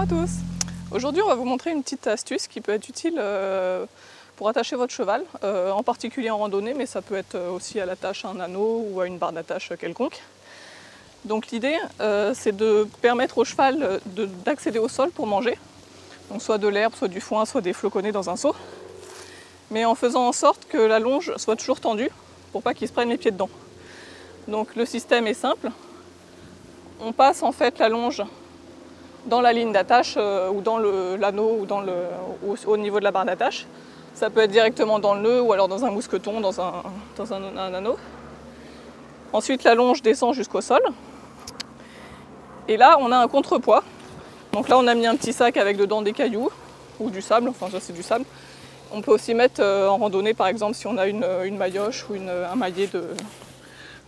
à tous. Aujourd'hui on va vous montrer une petite astuce qui peut être utile pour attacher votre cheval, en particulier en randonnée, mais ça peut être aussi à l'attache à un anneau ou à une barre d'attache quelconque. Donc l'idée c'est de permettre au cheval d'accéder au sol pour manger, donc soit de l'herbe, soit du foin, soit des floconnés dans un seau, mais en faisant en sorte que la longe soit toujours tendue pour pas qu'il se prenne les pieds dedans. Donc le système est simple, on passe en fait la longe dans la ligne d'attache ou dans l'anneau ou au niveau de la barre d'attache. Ça peut être directement dans le nœud ou alors dans un mousqueton, dans un anneau. Ensuite la longe descend jusqu'au sol. Et là on a un contrepoids. Donc là on a mis un petit sac avec dedans des cailloux ou du sable, enfin ça c'est du sable. On peut aussi mettre en randonnée par exemple si on a une maillotche ou un maillet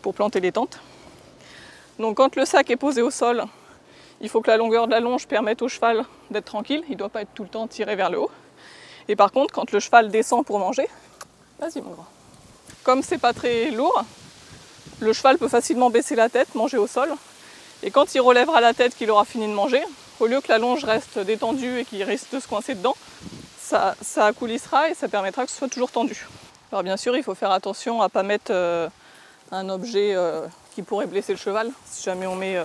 pour planter les tentes. Donc quand le sac est posé au sol, il faut que la longueur de la longe permette au cheval d'être tranquille, il ne doit pas être tout le temps tiré vers le haut. Et par contre, quand le cheval descend pour manger, vas-y mon grand. Comme c'est pas très lourd, le cheval peut facilement baisser la tête, manger au sol. Et quand il relèvera la tête qu'il aura fini de manger, au lieu que la longe reste détendue et qu'il risque de se coincer dedans, ça coulissera et ça permettra que ce soit toujours tendu. Alors bien sûr, il faut faire attention à ne pas mettre un objet qui pourrait blesser le cheval. Si jamais on met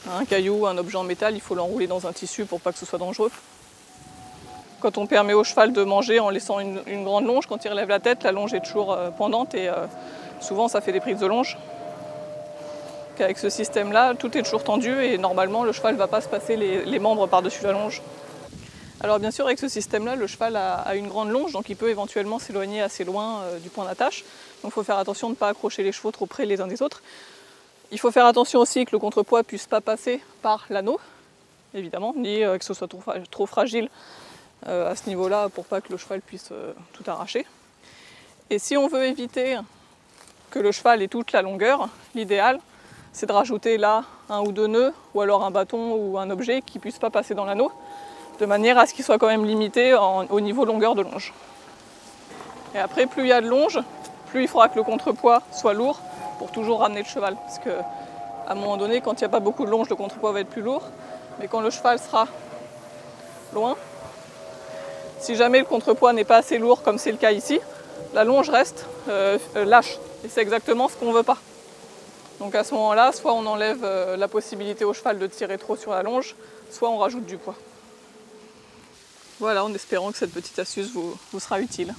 un caillou, un objet en métal, il faut l'enrouler dans un tissu pour pas que ce soit dangereux. Quand on permet au cheval de manger en laissant une grande longe, quand il relève la tête, la longe est toujours pendante et souvent ça fait des prises de longe. Avec ce système-là, tout est toujours tendu et normalement le cheval ne va pas se passer les membres par-dessus la longe. Alors bien sûr, avec ce système-là, le cheval a une grande longe, donc il peut éventuellement s'éloigner assez loin du point d'attache. Donc il faut faire attention de ne pas accrocher les chevaux trop près les uns des autres. Il faut faire attention aussi que le contrepoids ne puisse pas passer par l'anneau, évidemment, ni que ce soit trop fragile à ce niveau-là pour pas que le cheval puisse tout arracher. Et si on veut éviter que le cheval ait toute la longueur, l'idéal c'est de rajouter là un ou deux nœuds ou alors un bâton ou un objet qui ne puisse pas passer dans l'anneau, de manière à ce qu'il soit quand même limité au niveau longueur de longe. Et après, plus il y a de longe, plus il faudra que le contrepoids soit lourd pour toujours ramener le cheval. Parce qu'à un moment donné, quand il n'y a pas beaucoup de longe, le contrepoids va être plus lourd. Mais quand le cheval sera loin, si jamais le contrepoids n'est pas assez lourd, comme c'est le cas ici, la longe reste lâche. Et c'est exactement ce qu'on ne veut pas. Donc à ce moment-là, soit on enlève la possibilité au cheval de tirer trop sur la longe, soit on rajoute du poids. Voilà, en espérant que cette petite astuce vous sera utile.